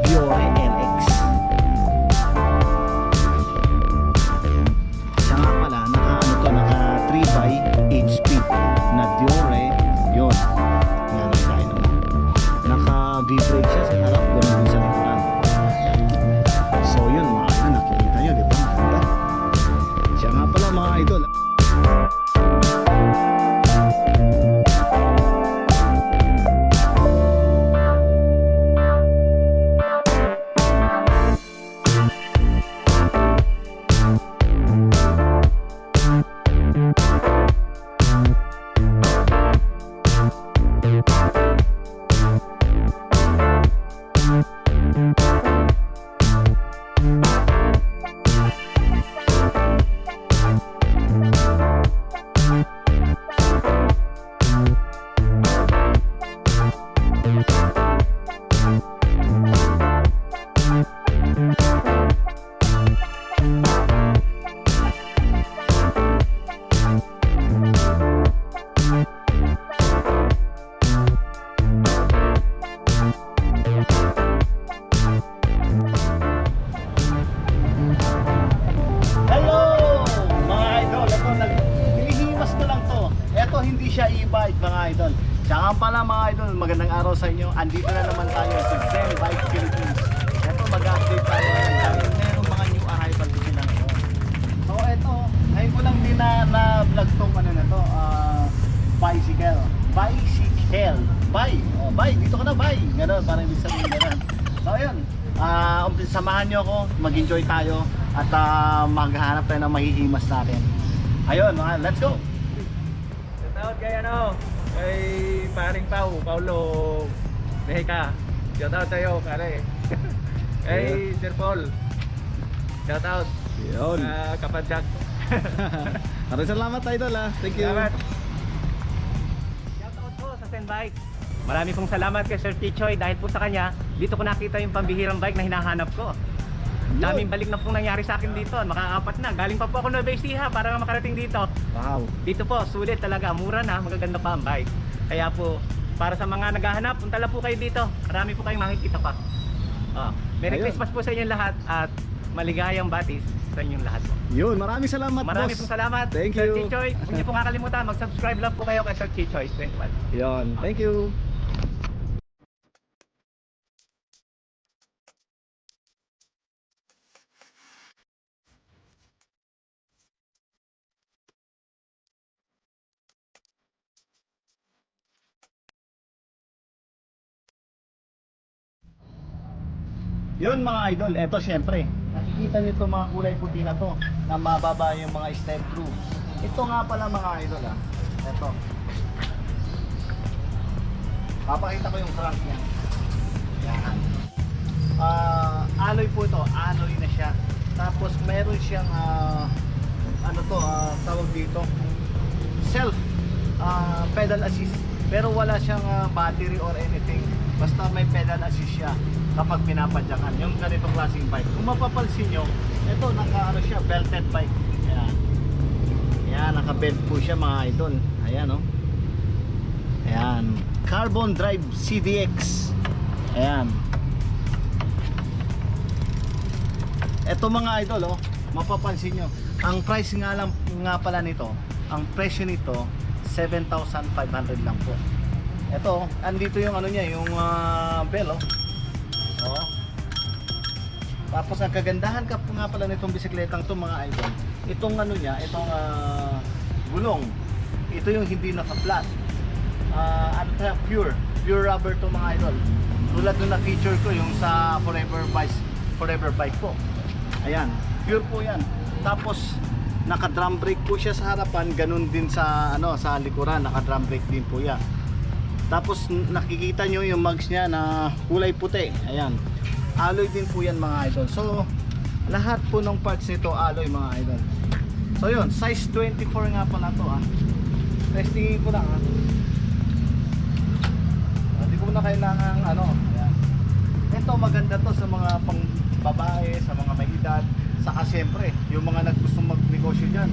Diore LX. Siya nga pala, naka 3x8 speed na Diore. Yun. Yan, tayo naman. Naka V-brake siya sa harap, ganoon din sa likuran. So yun mga idol, nakikita nyo, di ba? Ganda. Siya nga pala mga idol. Hindi siya e-bike mga idol. Tsaka pala mga idol, magandang araw sa inyo. Andito na naman tayo sa Zen Bike Philippines. Ito mag-update tayo dahil merong mga new arrival dito na ngayon. So ito, ngayon ko lang din na-vlog tong ano na to, bicycle. Bye, dito ka na, bye. Gano'n, parang ibig sabihin gano'n. So ayun, samahan nyo ako, mag-enjoy tayo at maghahanap tayo ng mahihimas natin. Ayun, let's go! Shoutout kay kay paring Paulo Mexica. Shoutout sa'yo, pare. Kay Sir Paul. Shoutout. Yun. Kapadyak. Maraming salamat idol ha. Thank you. Salamat. Shoutout po sa Zen Bike. Marami pong salamat kay Sir Chichoy dahil po sa kanya, dito ko nakita yung pambihirang bike na hinahanap ko. Daming balik na pong nangyari sa akin dito. Makaapat na. Galing pa po ako Nueva Ecija para makarating dito. Wow. Dito po, sulit talaga. Mura na, magaganda pa ang bike. Kaya po, para sa mga naghahanap, punta lang po kayo dito. Marami po kayong makikita pa. Merry Ayun. Christmas po sa inyong lahat at maligayang batis sa inyong lahat po. Yun, maraming salamat Marami boss. pong salamat. Thank Sir you. Chichoy, huwag niyo pong kakalimutan, mag-subscribe lang po kayo kay Sir Chichoy 21. Yun, thank you. Yun mga idol, eto syempre nakikita nyo itong mga kulay puti na to na mababa yung mga step through. Ito nga pala mga idol eto papakita ko yung crank yan. Yan. Alloy po ito, alloy na siya. Tapos meron siyang ano to, tawag dito self pedal assist, pero wala siyang battery or anything. Basta may pedal assist siya kapag pinapadyakan yung ganitong klaseng bike. Kung mapapansin nyo, ito naka siya, belted bike. Ayan. Ayan, naka-belt po siya mga idol. Ayan Ayan. Carbon Drive CDX. Ayan. Ito mga idol mapapansin nyo, ang price nga pala nito, ang presyo nito 7,500 lang po. Ito, andito yung ano niya, yung bell Tapos ang kagandahan nga pala nitong bisikletang to mga idol, itong ano niya, itong gulong, ito yung hindi naka-flat. Ano to, pure rubber to mga idol. Tulad nung na-feature ko yung sa Forever Bike po. Ayan, pure po yan. Tapos naka-drum brake po siya sa harapan, ganun din sa sa likuran, naka-drum brake din po yan. Tapos nakikita nyo yung mugs niya na kulay puti. Ayan. Alloy din po yan mga idol. So lahat po ng parts nito alloy mga idol. So yun, size 24 nga pala to Testingin ko lang Hindi ko na kailangan ayan. Ito maganda to sa mga pang babae, sa mga may edad, saka siyempre yung mga nagustong magnegosyo dyan.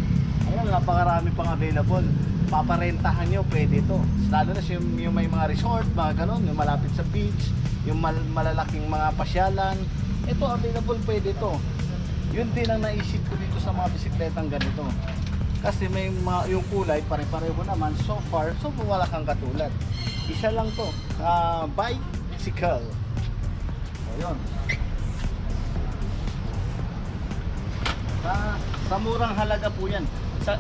Ayan, napakarami pang available. Paparentahan nyo, pwede to. Lalo na yung may mga resort, mga ganon, yung malapit sa beach, yung malalaking mga pasyalan. Ito available, pwede to. Yun din ang naisip ko dito sa mga bisikletang ganito. Kasi may yung kulay pare-pareho naman so far, so wala kang katulad. Isa lang to, bicycle. Ayun. Sa murang halaga po yan.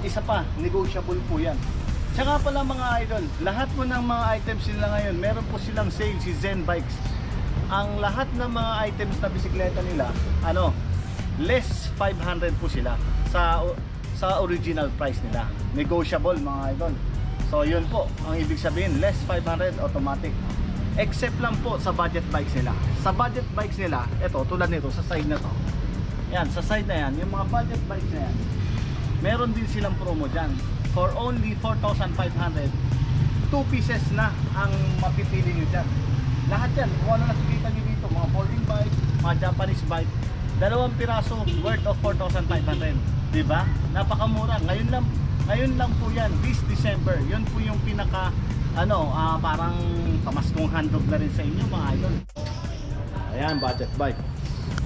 Isa pa, negotiable po yan. Tsaka pala mga idol, lahat po ng mga items nila ngayon, meron po silang sale si Zen Bikes. Ang lahat ng mga items na bisikleta nila, less 500 po sila sa original price nila. Negotiable mga idol. So yun po, ang ibig sabihin, less 500 automatic. Except lang po sa budget bikes nila. Sa budget bikes nila, ito tulad nito sa side na to. Yan, sa side na yan, yung mga budget bikes na yan, meron din silang promo dyan. For only 4,500, 2 pieces na ang mapipili nyo dyan. Lahat yan, kung ano nakikita nyo dito, mga folding bike, mga Japanese bike, 2 piraso worth of 4,500. Diba? Napakamura. Ngayon lang po yan, this December. Yun po yung pinaka, parang pamaskong handog na rin sa inyo mga idol. Ayan, budget bike.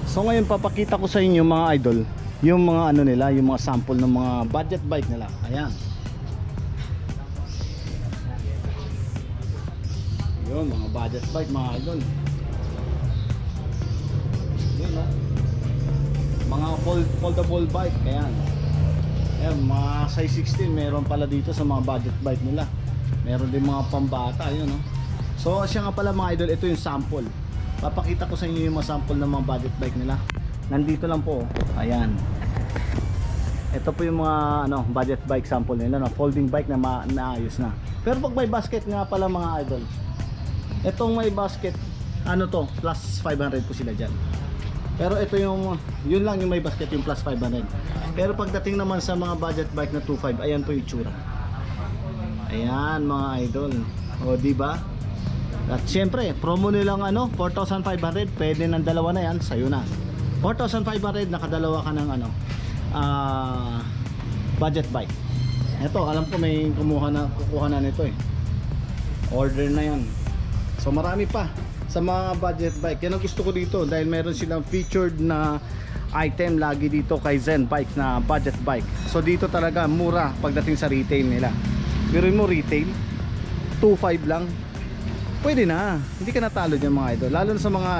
So ngayon papakita ko sa inyo mga idol, yung mga nila, yung mga sample ng mga budget bike nila. Ayan. Yun, mga budget bike mga idol. Yun, mga foldable bike. Ayan. Ayan, mga size 16 meron pala dito sa mga budget bike nila. Meron din mga pambata, yun So siya nga pala mga idol, ito yung sample. Papakita ko sa inyo yung mga sample ng mga budget bike nila. Nandito lang po. Ayan. Ito po yung mga budget bike sample nila, folding bike na naayos na. Pero pag may basket nga pala mga idol, itong may basket, plus 500 po sila dyan. Pero ito yun lang yung may basket, yung plus 500. Pero pagdating naman sa mga budget bike na 2.5, ayan po yung itsura. Ayan mga idol. O diba? At syempre, promo nilang 4,500, pwede ng dalawa na yan, sa'yo na. 4,500, nakadalawa ka ng budget bike. Ito, alam ko may kukuha na nito Order na yan. So marami pa sa mga budget bike. Yan ang gusto ko dito dahil meron silang featured na item lagi dito kay Zen Bikes na budget bike. So dito talaga mura pagdating sa retail nila. Pero mo retail 2.5 lang. Pwede na. Hindi ka natalo dyan mga idol. Lalo na sa mga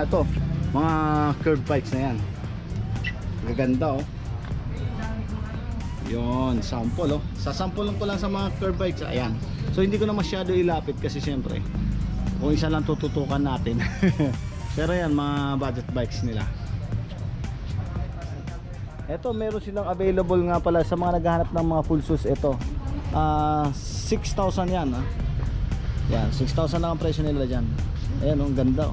mga curved bikes na yan. Gaganda Yun, sample Sasample ko lang sa mga curved bikes. Ayan. So hindi ko na masyado ilapit kasi syempre kung isa lang tututukan natin. Pero yan, mga budget bikes nila. Ito, meron silang available nga pala sa mga naghahanap ng mga full shoes. Ito 6,000 yan Yan, 6,000 lang ang presyo nila dyan. Ayan, ang ganda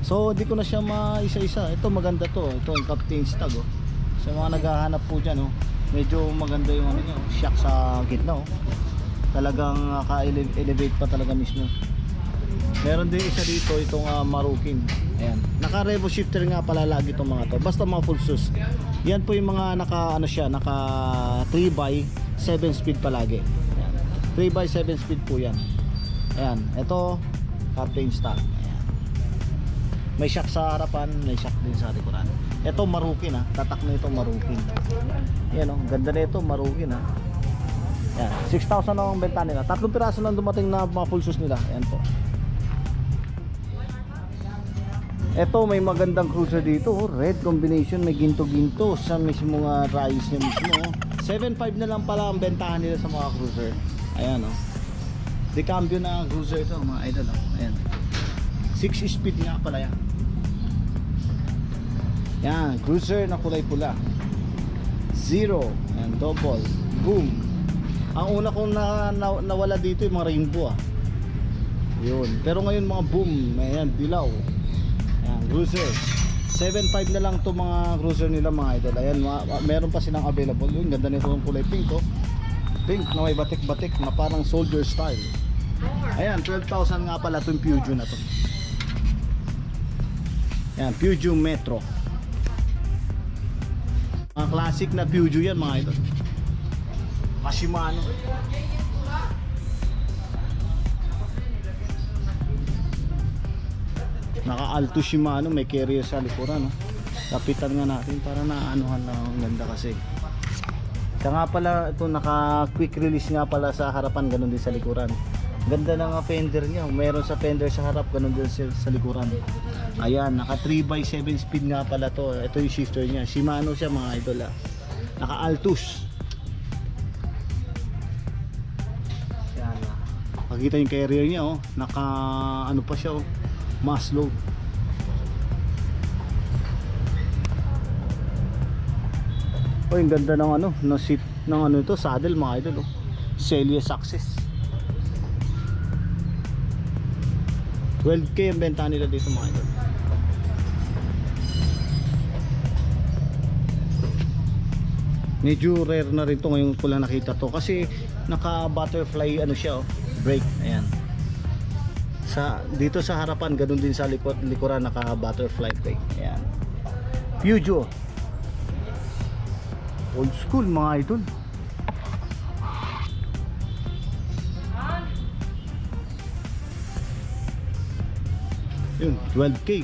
So, di ko na siya maisa-isa. Ito, maganda to. Ito, yung Captain's Tag Sa mga naghahanap po dyan medyo maganda yung shock sa gitna Talagang ka-elevate pa talaga mismo. Meron din isa dito, itong Marukin. Ayan. Naka-revo shifter nga pala lagi itong mga to. Basta mga full shoes. Yan po yung mga naka 3x7 speed palagi. Ayan. 3x7 speed po yan. Ayan. Ito, Captain's Tag. Ayan. May shock sa harapan, may shock din sa likuran. Ito Marukin tatak na ito Marukin. Ayan ganda na ito Marukin Ayan. 6,000 ang benta nila. 3 piraso lang dumating na mga full shoes nila. Ayan po. Ito may magandang cruiser dito red combination, may ginto-ginto sa mismo rice niya mismo 7.5 na lang pala ang bentahan nila sa mga cruiser. Ayan de cambio na cruiser ito mga idol Ayan 6 speed nga pala yan. Yan, cruiser na kulay pula. Zero and double boom. Ang una kong nawala dito yung mga rainbow Yun, pero ngayon mga boom, ayan, dilaw. Ayan, cruiser 7.5 na lang to mga cruiser nila mga idol. Ayan, meron pa silang available. Yung ganda nito yung kulay pink, oh. Pink na may batik-batik na parang soldier style. Ayan, 12,000 nga pala itong Peugeot na to. Ayan, Peugeot Metro. Mga classic na Peugeot yan mga idol. Shimano. Naka-Alto Shimano, may carrier sa likuran, no? Kapitan nga natin para naanuhan lang, ang ganda kasi. Kaya nga pala ito naka quick release nga pala sa harapan, ganun din sa likuran. Ganda ng fender niya, meron sa fender sa harap, ganun din sa likuran. Ayan, naka 3x7 speed nga pala to. Ito yung shifter niya, Shimano siya mga idol, ah. Naka Altus. Ayan, pakita yung carrier niya, oh. Naka ano pa siya, oh, mass load. Oh, yung ganda ng ano, ng seat ng ano ito, saddle mga idol, oh. Celia Success. 12K ang benta nila dito mga idol. Medyo rare na rin to, ngayon ko lang nakita to kasi naka butterfly ano siya, oh, brake. Ayan. Dito sa harapan, ganun din sa likuran, naka butterfly brake. Ayan. Peugeot. Old school mga idol. Yun, 12K.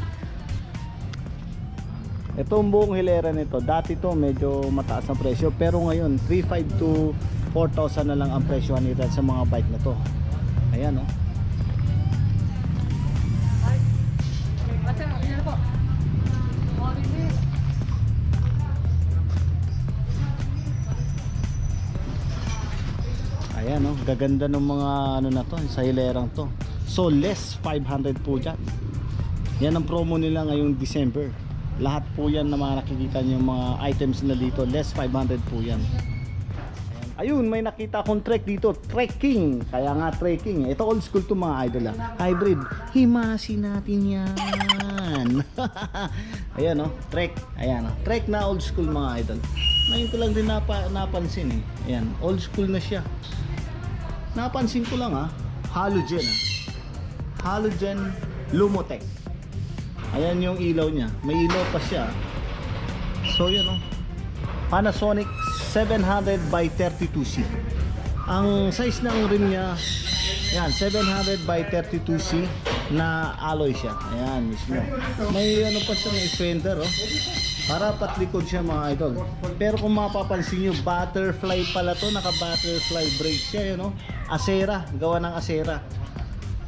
Itong buong hilera nito, dati to medyo mataas ang presyo, pero ngayon 3,500 to 4,000 na lang ang presyo nila sa mga bike na to. Ayan, oh. Ayan, oh, gaganda ng mga ano na to sa hilerang to. So less 500 po dyan. Yan ang promo nila ngayong December. Lahat po yan na mga nakikita nyo yung mga items na dito, less 500 po yan. Ayun, may nakita akong trek dito, trekking. Kaya nga trekking. Ito old school to mga idol, ah. Hybrid. Himasin natin yan. Ayan, oh, trek. Ayan, oh, trek na old school mga idol. Ngayon ko lang din napansin, eh. Ayan, old school na siya. Napansin ko lang, ah, halogen, ah. Halogen Lumotech. Ayan yung ilaw niya, may ilaw pa siya. So yun, oh, Panasonic 700 by 32C. Ang size ng rim niya, yan, 700 by 32C na alloy siya. Ayan mismo. May ano pa siya, may fender, oh. Para patlikod siya mga idol. Pero kung mapapansin nyo, butterfly pala to, naka butterfly brake siya, yun, oh. Acera, gawa ng Acera.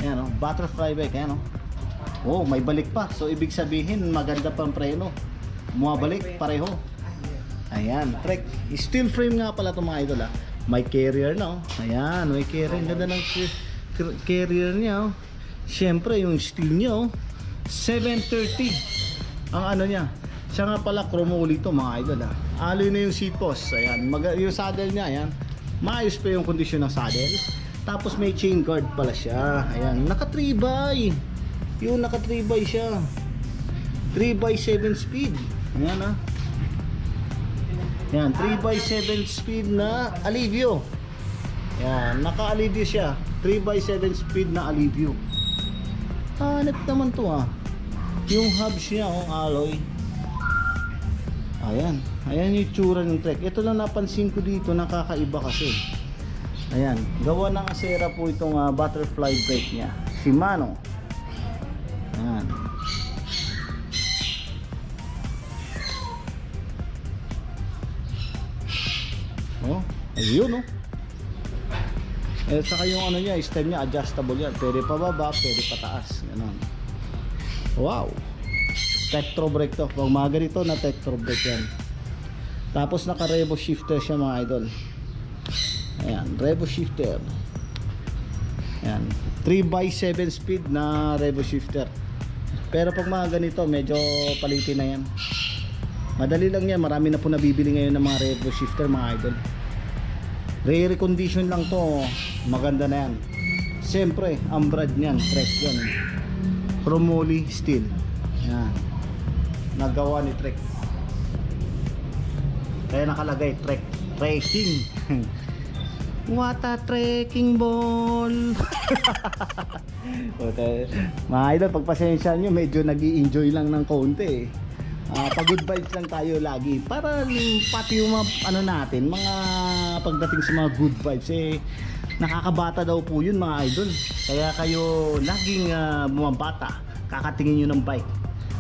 Ayan, oh, butterfly brake, ayan, oh. Oh, may balik pa. So ibig sabihin maganda pang preno. Bumabalik pareho. Ayan, trek. Steel frame nga pala 'tong mga idol, ah. May carrier na, oh. Ayan, may carrier. Ganda ng carrier niya, oh. Siyempre yung steel niya, oh. 730 ang ano niya. Siya nga pala chromoly to mga idol, ah. Alloy na yung seat post. Ayan, yung saddle niya, ayan. Maayos pa yung kondisyon ng saddle. Tapos may chain guard pala siya. Ayan, naka 3x. Yung naka 3x siya, 3x7 speed. Ayan, ah. Yan, 3x7 speed na Alivio. Yan, naka Alivio siya, 3x7 speed na Alivio. Hanap naman to, ah. Yung hubs niya, oh, alloy. Ayan, ayan yung tsura ng trek. Ito lang napansin ko dito, nakakaiba kasi. Ayan, gawa ng Acera po itong butterfly brake niya, Shimano. Ayan. Oh, ayun, oh. Eh, saka yung ano niya, stem niya, adjustable yan. Pwede pa baba, pwede pa taas. Ganun. Wow. Tektro brake to. Pag mga ganito na tektro brake yan. Tapos naka revo shifter siya mga idol. Ayan, revo shifter. Ayan, 3x7 speed na revo shifter. Pero pag mga ganito, medyo palitin na yan. Madali lang yan, marami na po nabibili ngayon ng mga revo shifter mga idol. Rare condition lang to, maganda na yan. Siyempre, ang brand niyan, Trek yan. Chromoly steel. Ayan. nagawa ni Trek. Kaya nakalagay Trek trekking. What a trekking ball. Okay. Mga idol, pagpasensya nyo, medyo nag-i-enjoy lang ng konti. Pag-good vibes lang tayo lagi. Para pati yung mga, ano natin, mga pagdating sa mga good vibes, nakakabata daw po yun mga idol. Kaya kayo laging bumabata, kakatingin nyo ng bike.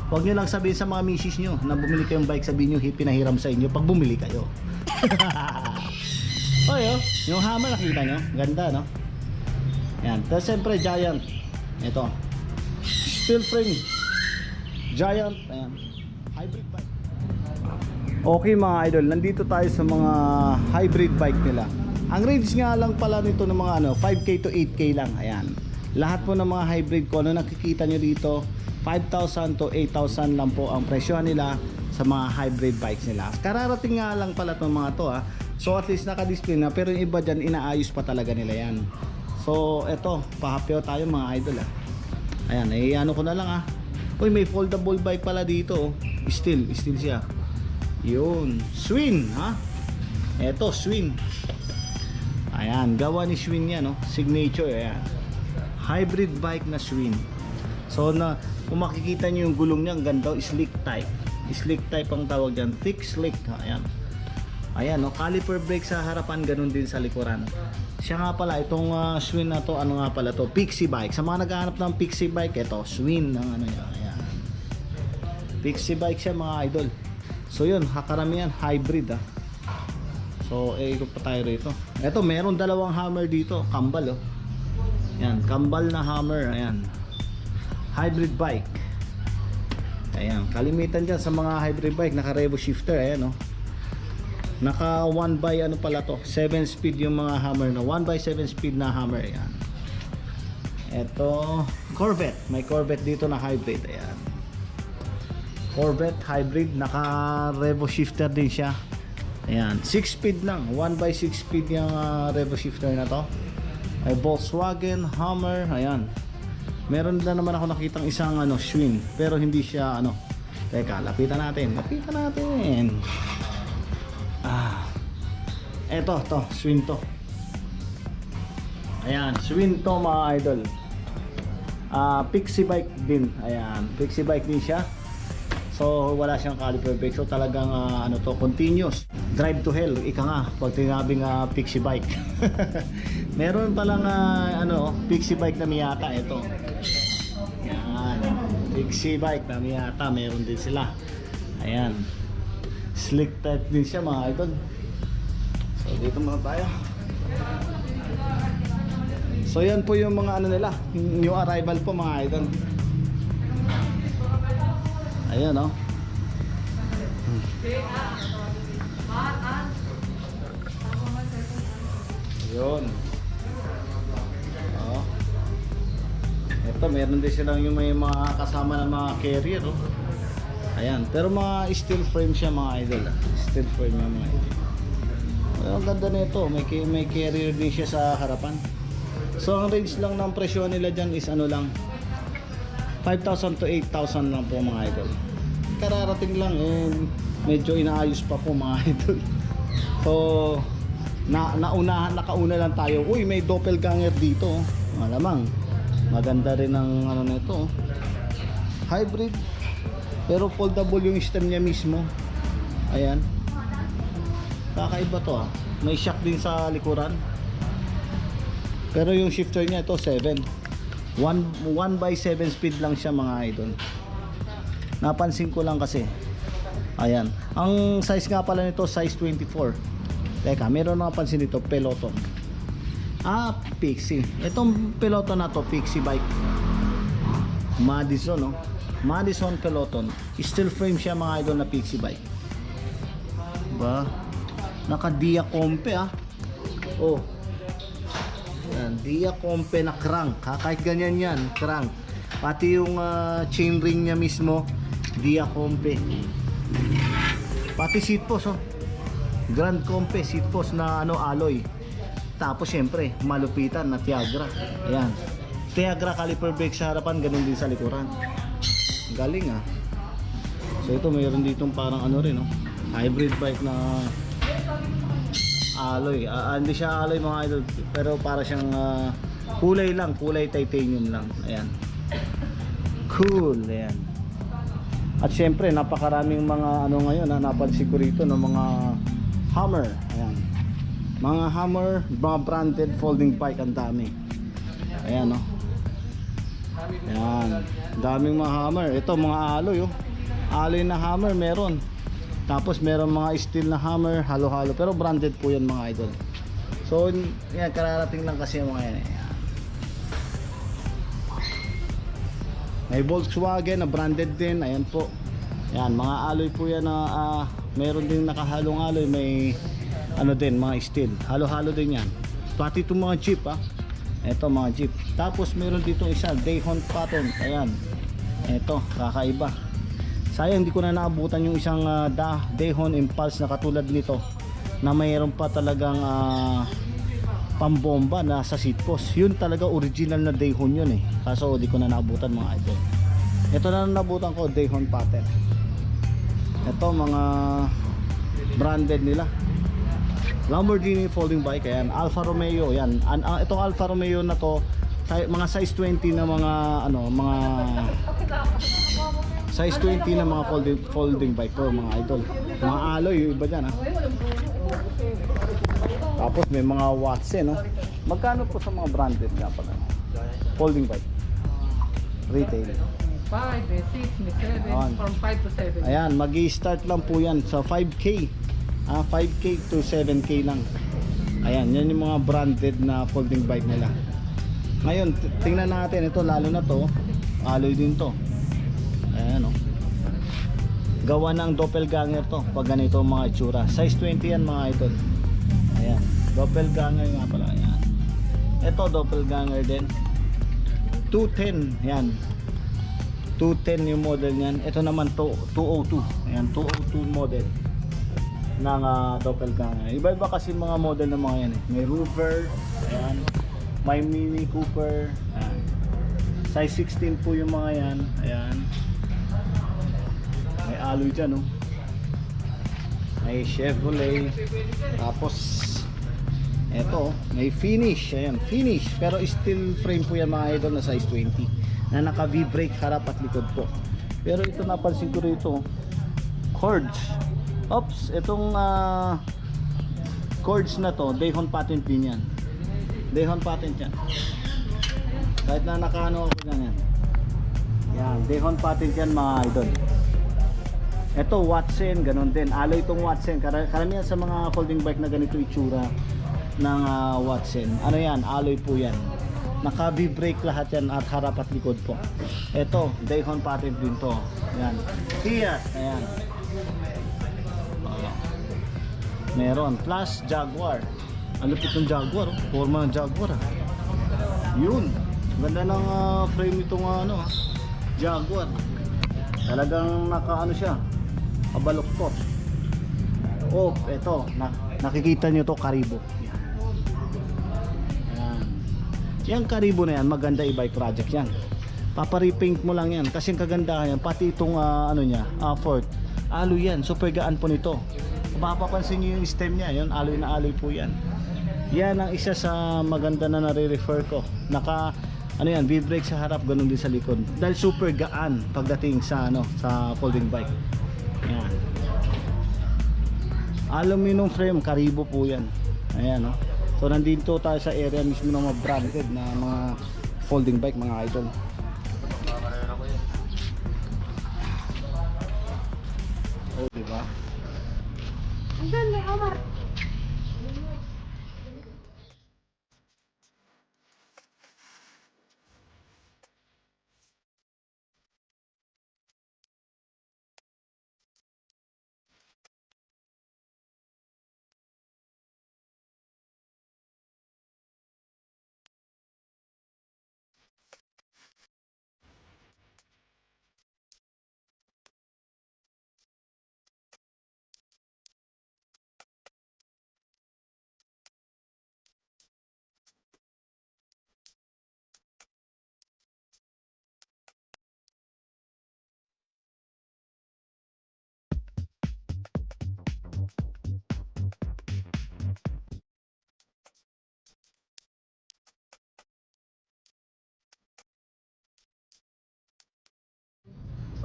Huwag nyo lang sabihin sa mga misis nyo na bumili kayong bike, sabihin nyo pinahiram sa inyo pag bumili kayo. Oy, yung hammer nakita nyo? Ganda, no? Yan. Tapos siyempre Giant. Ito. Steel frame. Giant. Ayan. Hybrid bike. Okay mga idol, nandito tayo sa mga hybrid bike nila. Ang range nga lang pala nito ng mga 5K to 8K lang. Ayan. Lahat po ng mga hybrid ko, ano nakikita nyo dito, 5,000 to 8,000 lang po ang presyo nila sa mga hybrid bikes nila. Kararating nga lang pala itong mga to So at least naka-display na, pero yung iba dyan inaayos pa talaga nila yan. So eto, pahapyaw tayo mga idol Ayan, ano ko na lang Uy, may foldable bike pala dito Still siya. Yun, Schwinn Eto, Schwinn. Ayan, gawa ni Schwinn yan Signature, ayan. Hybrid bike na Schwinn. So kung makikita nyo yung gulong niya, ang ganda, slick type. Slick type ang tawag dyan, thick slick. Ayan, caliper brake sa harapan, ganun din sa likuran. Siya nga pala, itong Schwinn na to, ano nga pala to, Pixie bike. Sa mga naghahanap ng Pixie bike, ito, Schwinn ng ayan. Pixie bike siya mga idol. So yun, karamihan hybrid So ikot pa tayo rito. Ito, meron dalawang hammer dito, kambal Ayan, kambal na hammer, ayan. Hybrid bike. Ayan, kalimitan dyan sa mga hybrid bike, naka revo shifter, ayan Naka 1x pala to, 7 speed yung mga hammer 1x7 speed na hammer. Ayan. Ito, Corvette. May Corvette dito na hybrid. Ayan. Corvette hybrid, naka revo shifter din siya. Ayan, 6 speed lang, 1x6 speed yung revo shifter na to. Ay Volkswagen Hammer. Ayan. Meron na naman ako nakitang isang Schwinn, pero hindi siya Teka, lapitan natin. Eto, Schwinn to. Ayan, Schwinn to mga idol. Pixie bike din. Ayan, Pixie bike din siya. So wala siyang caliper brake. So talagang continuous. Drive to hell, ika nga pag tinabing Pixie bike. Meron palang Pixie bike na Miyata ito. Ayan, Pixie bike na Miyata, meron din sila. Ayan. Slick type din siya mga idol. So dito muna tayo. So yan po yung mga nila, new arrival po mga idol. Ayan Yun. Ito meron din silang yung may mga kasama ng mga carrier Ayan, pero mga steel frame siya mga idol Steel frame yung mga idol. Ang ganda nito, may carrier din siya sa harapan. So ang range lang ng presyo nila dyan is 5,000 to 8,000 lang po mga idol. Kararating lang medyo inaayos pa po mga idol. So nakauna lang tayo. Uy, may doppelganger dito malamang maganda rin ang nito hybrid, pero foldable yung stem niya mismo. Ayan, kakaiba to May shock din sa likuran, pero yung shifter niya ito 7 1x7 speed lang siya mga idol. Napansin ko lang kasi. Ayan, ang size nga pala nito size 24. Teka, meron napansin dito, Peloton. Pixie. Itong Peloton na to, Pixie bike, Madison Madison Peloton. Steel frame siya mga idol na Pixie bike. Diba? Naka Dia Compe Yan, Dia Compe na crank. Kahit ganyan yan, crank. Pati yung chain ring niya mismo, Dia Compe. Pati seat post Grand Compe seat post na alloy. Tapos syempre, malupitan na Tiagra. Ayan. Tiagra caliper brake sa harapan, ganun din sa likuran. Galing So ito mayroon ditong parang ano rin, no? Hybrid bike na alloy. Hindi siya alloy mga idol, pero para siyang kulay lang, kulay titanium lang. Ayan. Cool, ayan. At syempre napakaraming mga ano ngayon, napansin ko rito ng mga Hammer. Ayan. Mga Hammer, mga branded folding bike ang dami. Ayan, no. Ayan. Daming mga Hammer. Ito mga alloy, oh. Alloy na Hammer meron. Tapos meron mga steel na Hammer, halo-halo, pero branded po 'yan mga idol. So, yan kararating lang kasi yung mga yan. May Volkswagen na branded din, ayan po. Yan, mga alloy po yan na meron din nakahalong alloy, may ano din, mga steel. Halo-halo din yan. Pati itong mga Jeep, ito mga Jeep. Tapos meron dito isa, Dayhon pattern. Ayan. Ito, kakaiba. Sayang hindi ko na naabutan yung isang Dayhon Impulse na katulad nito, na mayroon pa talagang pambomba na sa seat post. Yun talaga original na Dayhon yun kaso di ko na naabutan mga idol. Ito na nabutan ko, Dayhon pattern. Ito mga branded nila. Lamborghini folding bike, ayan. Alfa Romeo, yan. Itong Alfa Romeo na to, mga size 20 na mga ano, mga size 20 na mga folding bike to mga idol. Mga alloy, yung iba dyan Tapos may mga Watson, no? Magkano po sa mga branded nga pala? Folding bike retail 5, may 6, may 7, Ayan. from 5 to 7. Ayan, magi-start lang po yan sa 5K 5K to 7K lang. Ayan, yan yung mga branded na folding bike nila. Ngayon, tingnan natin ito, lalo na to, alloy din to. Ayan, no? Gawa ng doppelganger to pag ganito mga itsura. Size 20 yan mga idol. Ayan, doppelganger nga pala. Ayan. Ito doppelganger din. 210, yan. 210 yung model niyan. Ito naman to 202. Ayan, 202 model ng doppelganger. Iba-iba kasi mga model ng mga yan May Rover, ayan. May Mini Cooper. Ayan. Size 16 po yung mga yan. Ayan. May alloy dyan, no? May Chevrolet. Tapos eto, may finish. Ayan, finish. Pero steel frame po yan mga idol na size 20. Na naka V-brake harap at likod po. Pero ito napansin ko rito, cords. Oops, itong cords na to, Dayhon patent din yan. Dayhon patent yan. Kahit na nakaano ako dyan yan. Yan, Dayhon patent yan mga idol. Ito Watson, ganun din. Alloy itong Watson. Karamihan sa mga folding bike na ganito itsura ng Watson. Ano yan? Alloy po yan. Naka V-brake lahat yan at harap at likod po. Ito, Dayhon patent din to. Yan. Kia, ayan. Meron. Plus Jaguar. Ano po itong Jaguar? Forma ng Jaguar Yun. Ganda ng frame itong Jaguar. Talagang naka siya. Kabaloktot. Oh, eto. Nakikita nyo to, Karibo. Yan. Yan Karibo na yan, maganda i-bike project yan. Paparepaint mo lang yan. Kasi ang kagandahan yan, pati itong Ford. Alloy yan. Super gaan po nito. Mapapansin nyo yung stem niya, yun, alloy na alloy po yan. Yan ang isa sa maganda na nare-refer ko. Naka, V-brake sa harap, ganun din sa likod. Dahil super gaan pagdating sa, sa folding bike. Yan. Aluminum frame, Karibo po yan. Ayan, no? So, nandito tayo sa area mismo ng mga branded na mga folding bike, mga idol. Oh, diba? Ang ganda, Omar.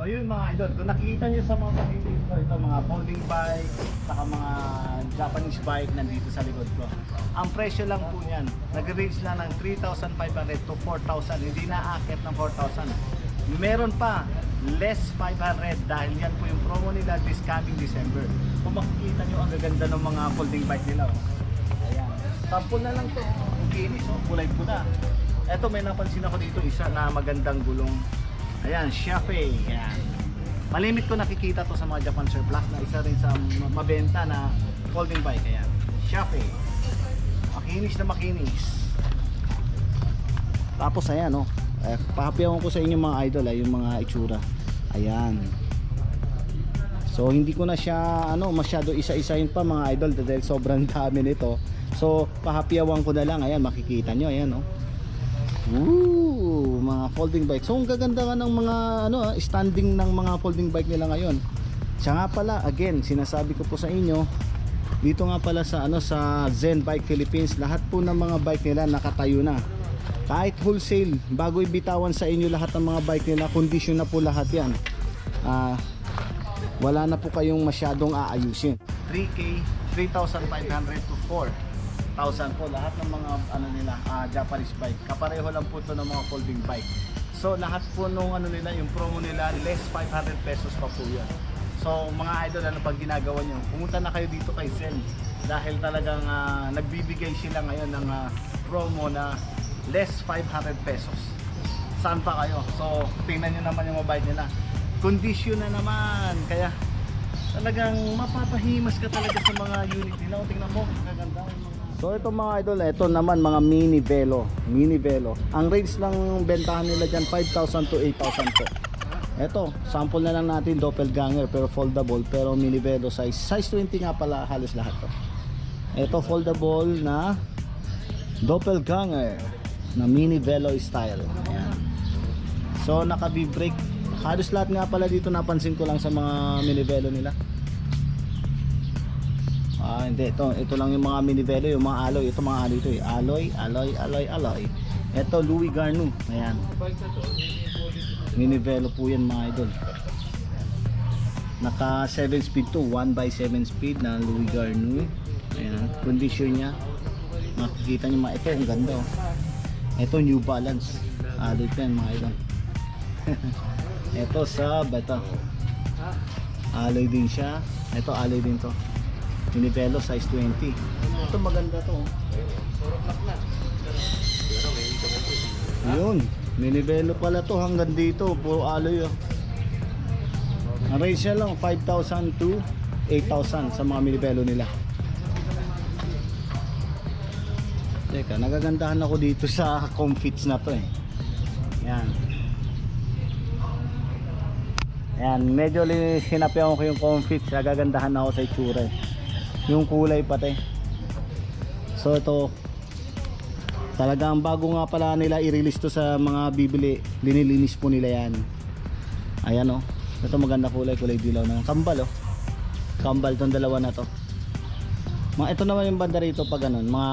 So yun mga idol, kung nakikita nyo sa mga pamilya ito mga folding bike, saka mga Japanese bike nandito sa likod ko. Ang presyo lang po niyan, nag-range lang ng 3,500 to 4,000, hindi na aakit ng 4,000. Meron pa, less 500 dahil yan po yung promo nila this coming December. Kung makikita nyo ang gaganda ng mga folding bike nila. Oh. Ayan. Sample na lang to, ang kinis, oh, kulay pula. Eto may napansin ako dito isa na magandang gulong. Ayan, Shafe. Ayan. Malimit ko nakikita to sa mga Japan Surplus na isa rin sa mabenta na folding bike. Ayan, Shafe. Makinis na makinis. Tapos ayan oh. Pahapiawan ko sa inyo mga idol yung mga itsura. Ayan. So hindi ko na siya masyado isa-isahin pa mga idol dahil sobrang dami nito. So pahapiawan ko na lang. Ayan, makikita nyo. Ayan oh. Ooh, mga folding bike. So ang gaganda nga ng mga standing ng mga folding bike nila ngayon. Siya nga pala, again, sinasabi ko po sa inyo, dito nga pala sa sa Zen Bike Philippines, lahat po ng mga bike nila nakatayo na. Kahit wholesale, bago ibitawan sa inyo lahat ng mga bike nila, condition na po lahat 'yan. Wala na po kayong masyadong aayusin. 3K, 3,500 to 4,000 po lahat ng mga nila Japanese bike. Kapareho lang po ito ng mga folding bike. So lahat po nung nila, yung promo nila, less 500 pesos pa po yan. So mga idol, ano pag ginagawa nyo, pumunta na kayo dito kay Zen dahil talagang nagbibigay sila ngayon ng promo na less 500 pesos. Saan pa kayo? So tingnan nyo naman yung mga bike nila, condition na naman, kaya talagang mapapahimas ka talaga sa mga unit nila. O tingnan mo, maganda yung mga. So ito mga idol, ito naman mga mini velo. Ang range lang bentahan nila dyan 5,000 to 8,000 po. Ito, sample na lang natin, doppelganger pero foldable, pero mini velo size 20 nga pala halos lahat to. Ito foldable na doppelganger na mini velo style. Ayan. So naka V-brake. Halos lahat nga pala dito, napansin ko lang sa mga mini velo nila. Hindi, ito lang yung mga mini velo, yung mga alloy. Ito mga alloy ito eh. Alloy. Ito Louis Garnou. Ayan. Mini velo po yan mga idol. Naka 7 speed to, 1x7 speed na Louis Garnou. Ayan, condition niya. Makikita niyo ito, ang ganda oh. Ito New Balance. Alloy pa yan mga idol. Ito sub, ito. Alloy din siya. Ito alloy din to. Minivelo size 20. Ito maganda to. Yun, minivelo pala to hanggang dito, puro alloy oh. Ang range niya lang 5,000 to 8,000 sa mga minivelo nila. Teka, nagagandahan ako dito sa Comfits na to eh. Yan. Yan, medyo sinapyawan ko yung Comfits, nagagandahan ako sa itsura eh. Yung kulay pati. So ito talagang bago nga pala nila i-release to sa mga bibili, linilinis po nila yan. Ayan oh. Ito maganda kulay dilaw na kambal oh. Kambal tong dalawa na to. Ito naman yung banda rito pag ganun, mga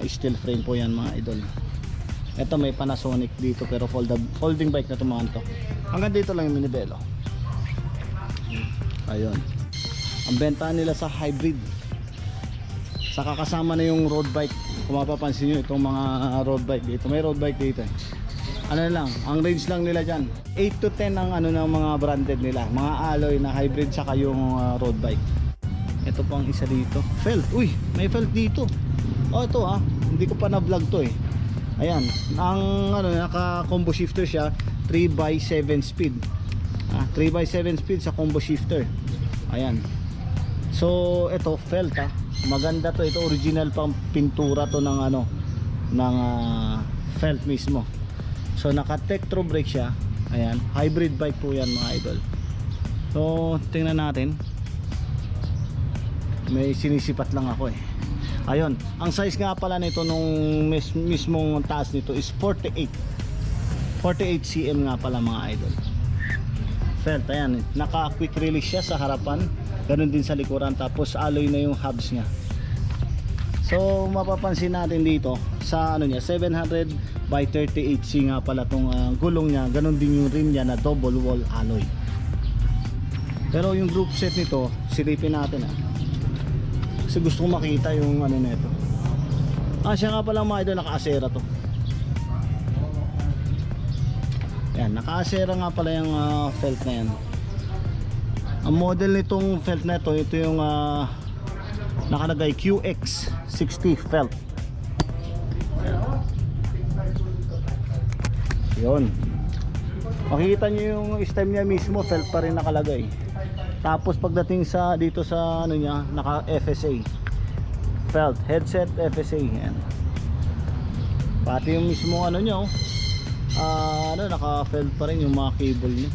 steel frame po yan mga idol. Ito may Panasonic dito pero folding bike na to mga to. Hanggang dito lang yung minibelo. Ayun. Ang bentahan nila sa hybrid. Saka kasama na yung road bike. Kung mapapansin nyo itong mga road bike dito, may road bike dito eh. Ano lang, ang range lang nila dyan 8 to 10 ang ng mga branded nila, mga alloy na hybrid saka yung road bike. Ito po ang isa dito, felt. Uy, may felt dito. Oh ito hindi ko pa na vlog to eh. Ayan, ang naka combo shifter siya, 3x7 speed. 3x7 speed sa combo shifter. Ayan. So ito felt maganda to, ito original pang pintura to ng ng felt mismo. So naka Tektro brake siya. Ayan, hybrid bike po yan mga idol. So tingnan natin. May sinisipat lang ako eh. Ayun, ang size nga pala nito nung mismong taas nito is 48 cm nga pala mga idol. Felt, ayan, naka quick release siya sa harapan, ganun din sa likuran, tapos alloy na yung hubs niya. So mapapansin natin dito sa niya, 700 by 38C nga pala tong gulong niya, ganun din yung rim niya na double wall alloy. Pero yung group set nito, silipin natin kasi gusto kong makita yung ano nito. Siya nga pala mga idol, naka-Acera to. Yan, naka-Acera nga pala yung felt na yan. Ang model nitong felt na ito, ito yung nakalagay QX60 felt. Yun. Makikita nyo yung stem niya mismo, felt pa rin nakalagay. Tapos pagdating sa dito sa ano niya, naka FSA. Felt, headset FSA. Yan. Pati yung mismo ano niya, naka felt pa rin yung mga cable niya.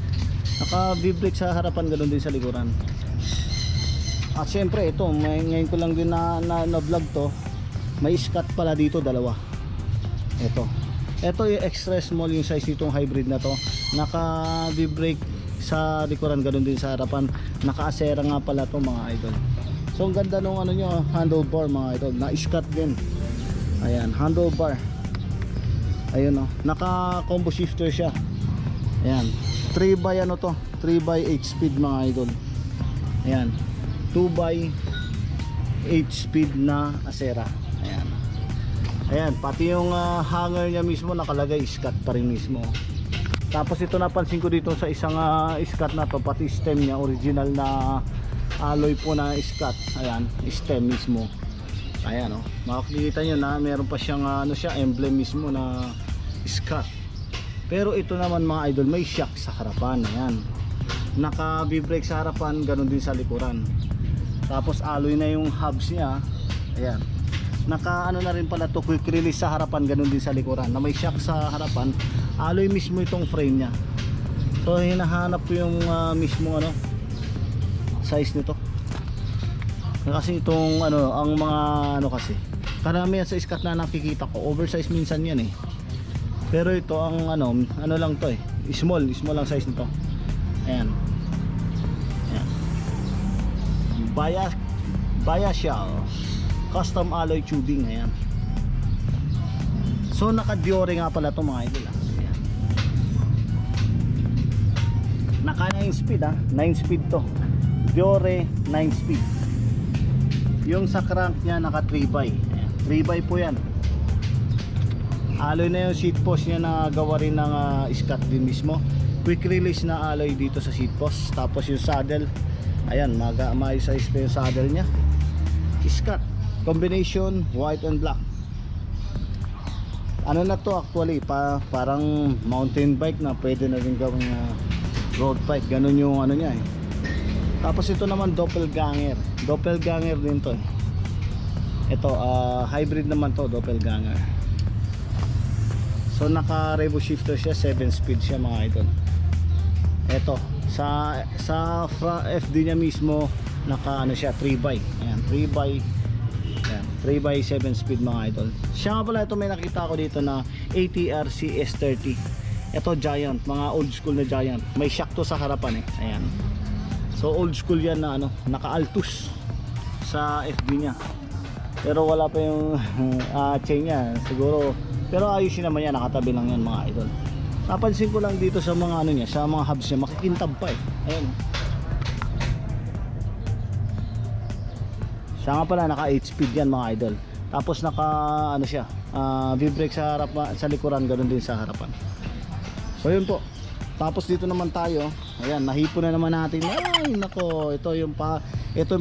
Naka V-brake sa harapan, ganoon din sa likuran. At syempre ito, ngayon ko lang din na vlog to. May scat pala dito, dalawa. Ito yung extra small yung size nitong hybrid na to. Naka V-brake sa likuran, ganoon din sa harapan. Naka-Acera nga pala to mga idol. So ang ganda nung ano nyo, handlebar mga idol. Na-scat din. Ayan, handlebar. Ayun oh, naka combo shifter siya. Ayan, 3 by ano to, 3 by 8 speed mga idol. Ayan, 2 by 8 speed na Acera. Ayan. Ayan, pati yung hanger niya mismo nakalagay scat pa rin mismo. Tapos ito napansin ko dito sa isang scat na to, pati stem niya original na alloy po na scat. Ayan, stem mismo. Ayan oh, makikita nyo na meron pa siyang ano siya, emblem mismo na scat. Pero ito naman mga idol, may shock sa harapan. Ayan, naka V-brake sa harapan, ganun din sa likuran. Tapos alloy na yung hubs niya. Ayan, naka ano na rin pala to, quick release sa harapan, ganun din sa likuran. Na may shock sa harapan, alloy mismo itong frame niya. So hinahanap ko yung mismo ano, size nito. Kasi itong ano, ang mga ano kasi, karamihan sa scat na nakikita ko, oversize minsan yan eh. Pero ito ang ano lang to eh, small lang size nito. Ayan. Ayan. Biaxial custom alloy tubing. Ayan. So naka Diore nga pala to mga idol. Ayan. Naka 9 speed 9 speed to. Diore 9 speed. Yung sa crank niya naka 3x. Ayan. 3x po yan. Alloy na yung seat post niya na gawa rin ng scat din mismo. Quick release na alloy dito sa seat post. Tapos yung saddle, ayan, ma-size pa yung saddle niya. Scat combination white and black. Ano na to actually, parang mountain bike na pwede na rin gawing road bike. Ganun yung ano niya eh. Tapos ito naman doppelganger din to eh. Ito hybrid naman to, doppelganger. So naka revo shifter siya, 7 speed siya mga idol. Ito sa FD niya mismo naka ano siya, 3x. Ayan, 3x. Ayan, 3x7 speed mga idol. Siya nga pala, ito may nakita ko dito na ATR CS30. Ito Giant, mga old school na Giant. May shock to sa harapan eh. Ayan. So old school yan na ano, naka Altus sa FD niya. Pero wala pa yung chain niya siguro. Pero ayusin naman yan, nakatabi lang yan mga idol. Napansin ko lang dito sa mga ano niya, sa mga hubs niya, makikintab pa eh. Ayan. Siya nga pala, naka 8 speed yan mga idol. Tapos naka ano siya, V-brake sa harap, sa likuran, ganoon din sa harapan. So yun po. Tapos dito naman tayo. Ayan, nahipo na naman natin. Ay nako, ito yung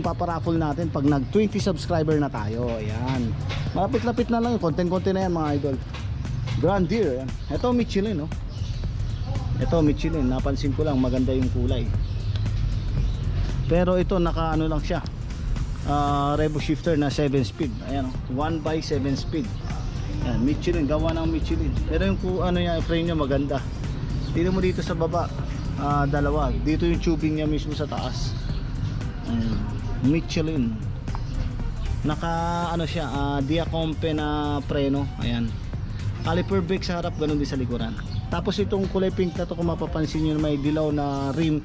paparaffle natin pag nag 20 subscriber na tayo. Ayan, malapit-lapit na lang, konti-konti na yan mga idol. Grand Deer, ayan. Ito Michelin, no? Ito Michelin, napansin ko lang maganda yung kulay. Pero ito naka ano lang siya, revo shifter na 7 speed. Ayan, 1x7 speed. Ayan, Michelin, gawa ng Michelin. Pero yung ano niya, frame niya maganda. Dito mo dito sa baba, dalawa. Dito yung tubing niya mismo sa taas. Ayan, Michelin. Naka ano siya, Diacompe na preno. Ayan, caliper brake sa harap, ganun din sa likuran. Tapos itong kulay pink na to, kung mapapansin nyo, may dilaw na rim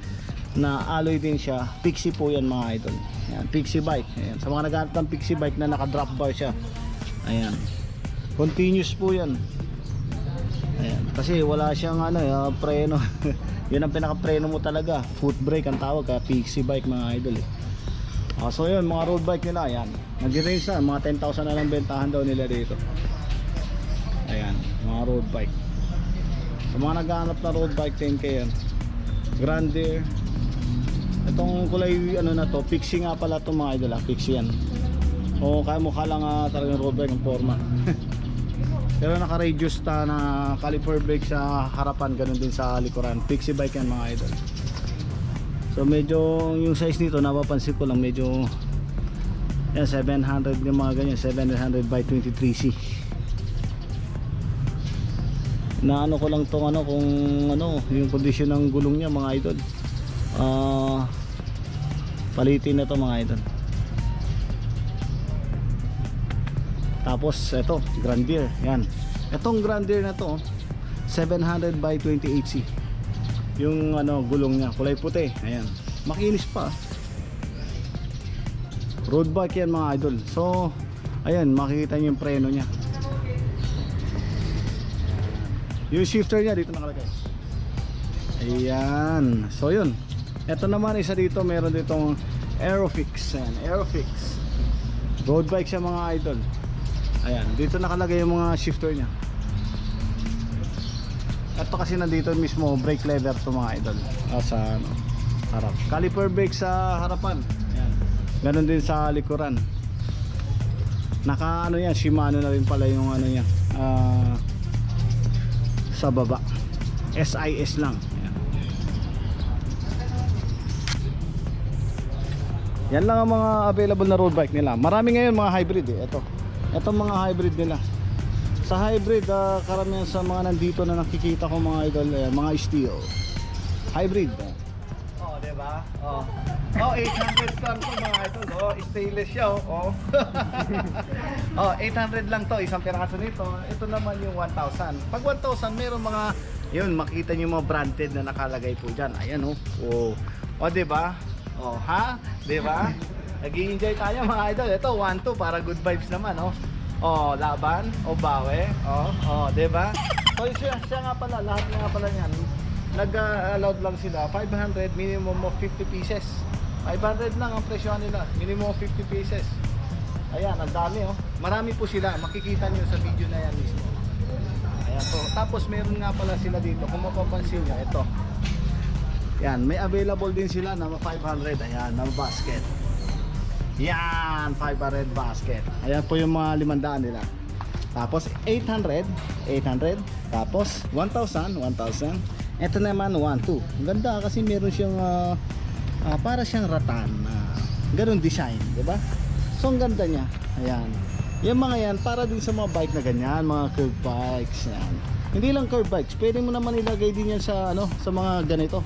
na alloy din siya. Pixie po yan mga idol. Ayan, Pixie bike. Ayan, sa mga naghahanap ng Pixie bike na naka drop bar siya. Ayan, continuous po yan. Ayan, kasi wala siyang ano, preno. Yun ang pinaka-preno mo talaga. Foot brake ang tawag, kaya pixie bike mga idol eh. So yun, mga road bike nila, ayan. Nag-range na, mga 10,000 na lang bentahan daw nila dito. Ayan, mga road bike. Sa mga naghahanap na road bike, 10k yan. Grande. Itong kulay ano na to, pixie nga pala to mga idol, pixie yan. O kaya mukha lang talagang road bike ang forma. Pero naka-reduce na caliper brake sa harapan, ganun din sa likuran. Pixie bike yan mga idol. So medyo yung size nito napapansin ko lang medyo yan 700 yung mga ganyan, 700 by 23C. Na ano ko lang tong ano kung ano yung kondisyon ng gulong niya mga idol. Palitin na to mga idol. Tapos ito Grandier, yan. Itong Grandier na to 700 by 28C. Yung ano gulong niya kulay puti, ayan, makinis pa. Road bike yan mga idol. So ayan, makikita niyo yung preno niya. Yung shifter niya dito nakalagay. Ayan. So yun. Ito naman isa dito, meron ditong Aerofix. Ayan, Aerofix. Road bike siya mga idol. Ayan, dito nakalagay yung mga shifter niya. Ito kasi nandito mismo brake lever to mga idol. Sa ano, harap. Caliper brake sa harapan. Ayan. Ganon din sa likuran. Naka ano yan, Shimano na rin pala yung ano niya. Sa baba. SIS lang. Ayan. Yan lang ang mga available na road bike nila. Marami ngayon mga hybrid eh. Ito mga hybrid nila. Sa hybrid, karamihan sa mga nandito na nakikita ko mga idol, mga steel. Hybrid. Oh, diba? Oh. Oh, 800 lang to mga idol. Oh, stainless siya. Oh. Oh, 800 lang to, isang piraso nito. Ito naman yung 1,000. Pag 1,000, meron mga, yun, makita nyo mga branded na nakalagay po dyan. Ayan oh. Oh, oh diba? Oh, ha? Diba? Nag-i-enjoy tayo mga idol. Ito, 1-2 para good vibes naman, oh. Oh, laban, o bawe, oh, 'di ba? So siya nga pala, lahat nga pala niyan. Nag-allowed lang sila 500, minimum of 50 pieces. 500 lang ang presyo nila, minimum of 50 pieces. Ayan, ang dami oh. Marami po sila, makikita niyo sa video na yan mismo. Ayan po. Tapos meron nga pala sila dito, kung mapapansin niyo, ito. Yan, may available din sila na 500, ayan, na basket. Yan, 500 basket. Ayan po yung mga 500 nila. Tapos 800, tapos 1,000. Ito naman 1,2. Ang ganda kasi meron siyang para siyang rattan. Ganun design, 'di ba? So ang ganda niya. Ayan. Yung mga yan para din sa mga bike na ganyan, mga curve bikes. Yan. Hindi lang curve bikes, pwede mo naman ilagay din yan sa ano, sa mga ganito.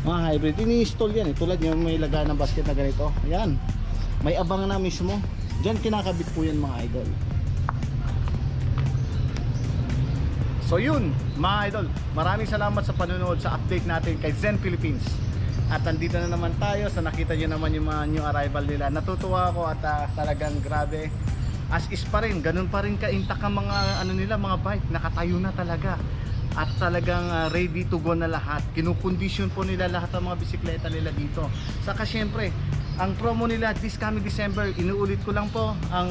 Mga hybrid. Ini-install yan eh. Tulad yung may lagay ng basket na ganito. Ayan. May abang na mismo. Diyan kinakabit po yan mga idol. So yun mga idol, maraming salamat sa panonood sa update natin kay Zen Philippines. At nandito na naman tayo sa nakita nyo naman yung mga new arrival nila. Natutuwa ako at talagang grabe. As is pa rin, ganun pa rin ka-intact ang mga ano nila, mga bike. Nakatayo na talaga. At talagang ready to go na lahat. Kinukondisyon po nila lahat ng mga bisikleta nila dito. Saka syempre, ang promo nila this coming December, inuulit ko lang po, ang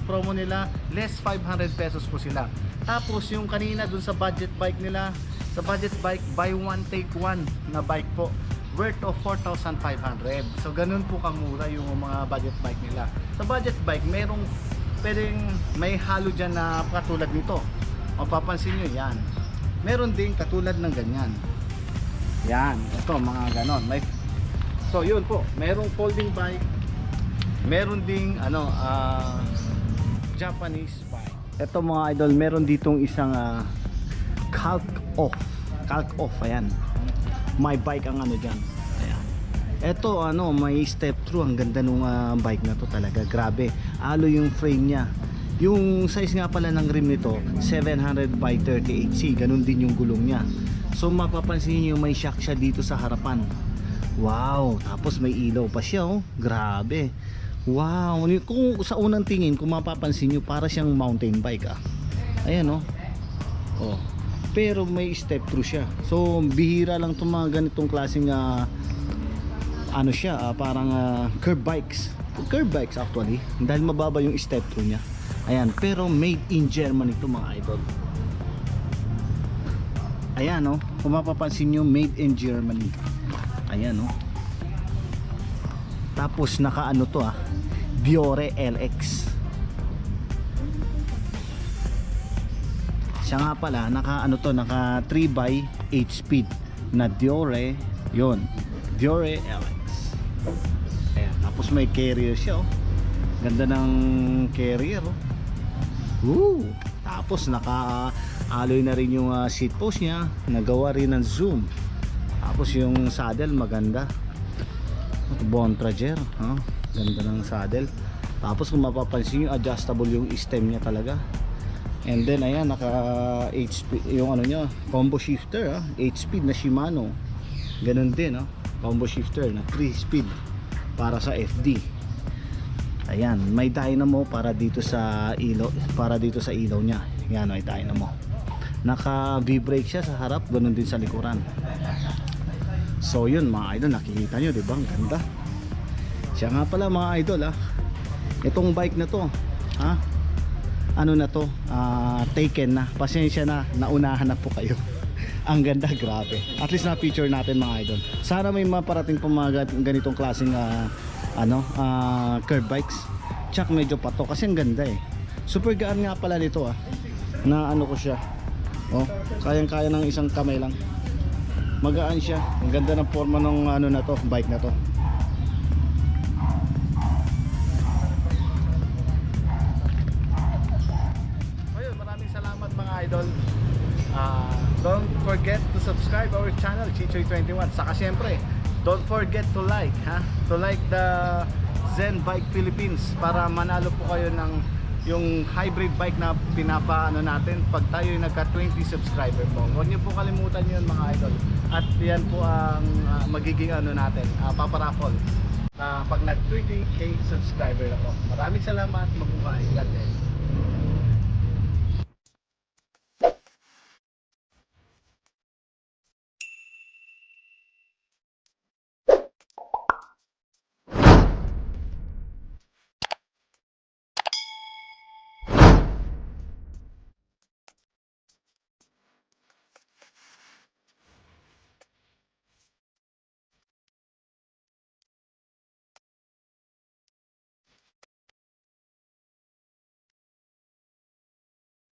promo nila, less 500 pesos po sila. Tapos yung kanina dun sa budget bike nila, sa budget bike, buy one take one na bike po, worth of 4,500. So ganun po kamura yung mga budget bike nila. Sa budget bike, merong pwedeng may halo dyan na katulad nito. Mapapansin nyo yan. Meron ding katulad ng ganyan. Yan, ito mga ganon. So yun po, merong folding bike, meron ding ano, Japanese bike. Ito mga idol, meron ditong isang calc off, ayan. My bike ang ano dyan. Ayan. Ito ano, may step through, ang ganda nung bike na to talaga, grabe. Alo yung frame niya. Yung size nga pala ng rim nito, 700 by 38C, ganun din yung gulong niya. So mapapansin niyo may shock siya dito sa harapan. Wow, tapos may ilaw pa siya oh. Grabe. Wow, kung sa unang tingin kung mapapansin niyo para siyang mountain bike ah. Ayan oh. Oh. pero may step through siya. So bihira lang itong mga ganitong klaseng ano siya, parang curb bikes actually, dahil mababa yung step through niya. Ayan, pero made in Germany ito mga idol. Ayan oh, kung mapapansin nyo, made in Germany. Ayan oh. Tapos naka ano to Diore LX. Siya nga pala, naka ano to, naka 3x8 speed na Diore, yon, Diore LX. Ayan, tapos may carrier siya oh. Ganda ng carrier oh. Tapos naka alloy na rin yung seat post niya, nagawa rin ng zoom. Tapos yung saddle maganda, Bontrager, ganda ng saddle. Tapos kung mapapansin nyo, adjustable yung stem niya talaga. And then ayan, naka 8 speed yung ano niya, combo shifter 8 speed na Shimano. Ganun din combo shifter na 3 speed para sa FD. Ayan, may dynamo para dito sa ilaw, niya. Yan, may dynamo. Naka V-brake siya sa harap, ganun din sa likuran. So yun mga idol, nakikita nyo, diba? Ang ganda. Siya nga pala mga idol itong bike na to ano na to, taken na. Pasensya na, naunahan na po kayo. Ang ganda, grabe. At least na-feature natin mga idol. Sana may maparating pa mga ganitong klaseng curb bikes. Tsak medyo pato kasi ang ganda super gaan nga pala nito na ano ko siya. Kayang-kaya ng isang kamay lang. Magaan siya. Ang ganda ng forma ng ano na to, bike na to. Ayun, maraming salamat mga idol. Don't forget to subscribe our channel, Chichoy21. Saka syempre, don't forget to like to like the Zen Bike Philippines para manalo po kayo ng yung hybrid bike na pinapaano natin pag tayo yung nagka 20 subscriber po. Huwag niyo po kalimutan yun mga idol. At yan po ang magiging ano natin, paparapol pag nag 20k subscriber na po. Maraming salamat, mabuhay. God bless.